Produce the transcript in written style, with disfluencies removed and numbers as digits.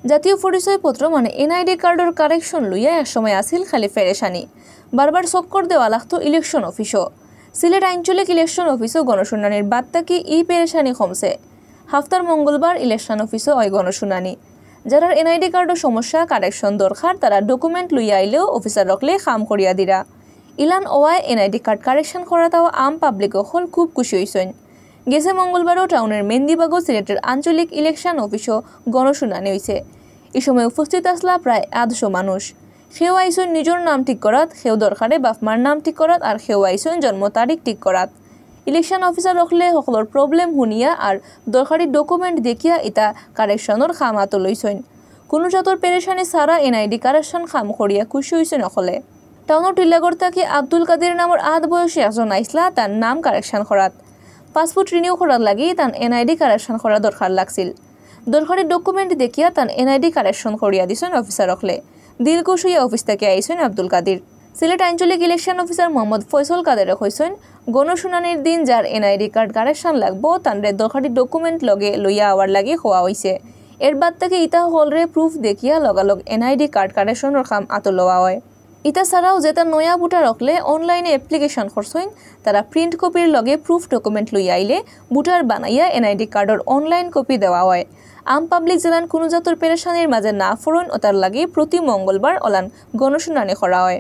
জাতীয় পরিচয়পত্র মানে এনআইডি কার্ডের কারেকশন লইয়া একসময় আসিল খালি ফেরেশানি। বারবার চক্কর দেওয়া লাগতো ইলেকশন অফিসও। সিলেট আঞ্চলিক ইলেকশন অফিসও গণশুনানির বাদ থাকি পেরেশানি কমছে। হাফতার মঙ্গলবার ইলেকশন অফিসও হয় গণশুনানি। যারা এনআইডি কার্ডের সমস্যা কারেকশন দরকার তারা ডকুমেন্ট লইয়া আইলেও অফিসার রকলে কাম করিয়া দিরা। ইলান ওয়াই এনআইডি কার্ড কারেকশন করা তাও আম পাবলিক হল খুব খুশি হয়েছেন। গেছে মঙ্গলবারও টাউনের মেন্দিবাগো সিলেটের আঞ্চলিক ইলেকশন অফিসও গণশুনানি হয়েছে। এই সময় উপস্থিত আসলা প্রায় 150 মানুষ। সেও আইসন নিজের নাম ঠিক করাত, সেও দরকারে বাপমার নাম ঠিক করাত, আর সেও আইসন জন্ম তারিখ ঠিক করাত। ইলেকশন অফিসার রখলে সকলের প্রবলেম শুনিয়া আর দরকারি ডকুমেন্ট দেখিয়া ইটা কারেকশনের খাম হাত লইছেন। কোনো জাতর পেরেশানি ছাড়া এনআইডি কারেকশন খাম করিয়া খুশি হয়েছেন সকলে। টাউনের টিল্লাগড় থাকি আব্দুল কাদের নামের 8 বয়সী একজন আইসলা তার নাম কারেকশন করাত। পাসপোর্ট রিনিউ করার লাগি তার এনআইডি কারেকশন করা দরকার লাগছিল। দরকারি ডকুমেন্ট দেখিয়া তার এনআইডি কারেকশন করিয়া দিছেন অফিসার রখলে। দিলকুশ হইয়া অফিস থেকে আইসেন আব্দুল কাদির। সিলেট আঞ্চলিক ইলেকশন অফিসার মোহাম্মদ ফয়সল কাদের কইছেন গণশুনানির দিন যার এনআইডি কার্ড কারেকশন লাগবো তানরে দরকারি ডকুমেন্ট লগে লইয়া আওয়ার লাগে হওয়া হয়েছে। এর বাদ থেকে ইতা হলরে প্রুফ দেখিয়া লগালগ এনআইডি কার্ড কারেকশনের কাম আত লওয়া হয়। ইতা ছাড়াও যেটা নয়া ভোটার রকলে অনলাইনে অ্যাপ্লিকেশন করছেন তারা প্রিন্ট কপির লগে প্রুফ ডকুমেন্ট লইয়া আইলে ভোটার বানাইয়া এনআইডি কার্ডের অনলাইন কপি দেওয়া হয়। আম পাবলিক জেলান কোনো জাতর পেরেশানির মাঝে না ফোরন ও তার লাগে প্রতি মঙ্গলবার অলান গণশুনানি করা হয়।